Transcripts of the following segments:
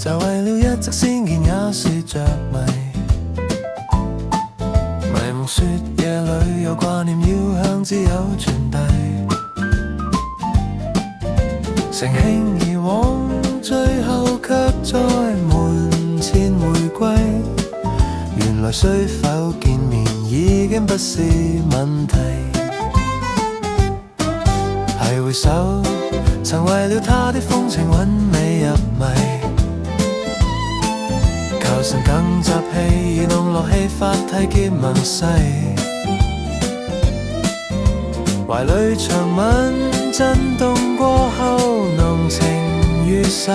就為了一則仙見也是着迷。迷夢說夜裏有掛念要向摯友傳遞，乘興而往，最後卻在門前回歸。原來須否見面已經不是問題，係回首曾為了他的風情韻味入迷。求神更集氣，而弄樂氣法體結盟誓，懷裡長吻震動過後濃情如洗，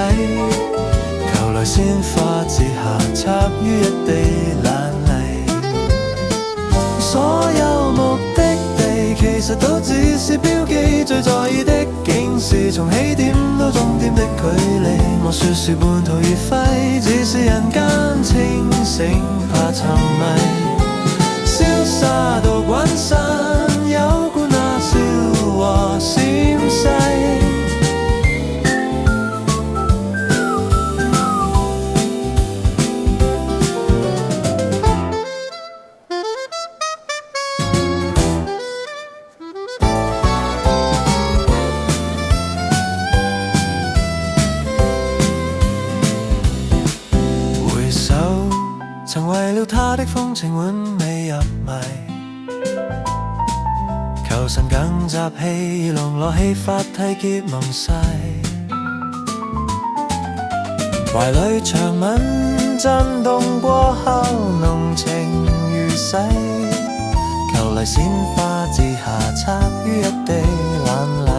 求來鮮花之下插於一地懶泥。所有目的地其實都只是標記，最在意的竟是從起點到終點的距離。莫說是半途而廢，只是人間清醒怕沉迷，瀟灑到滾身，有故那笑和閃逝。曾為了他的風情韻味入迷，求神更集氣，濃樂氣法體結盟誓，懷裡長吻震動過後濃情如洗，求嚟鮮花之下插於一地懶泥。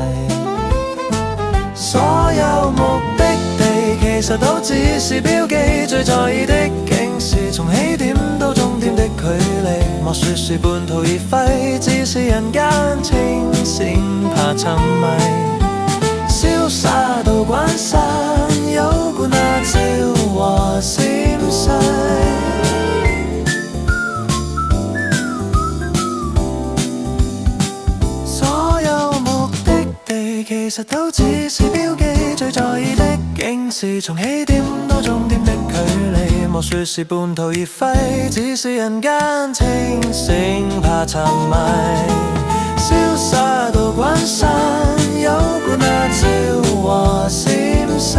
所有目的地其實都只是標記，最在意的竟是從起點到終點的距離。莫說是半途而廢，只是人間清醒怕沉迷，瀟灑到滾身，有故那笑和閃逝。所有目的地其實都只是標記，最在意的竟是從起點到終點的距離。莫說是半途而廢，只是人間清醒怕沉迷，瀟灑到滾身，有故那笑和閃逝。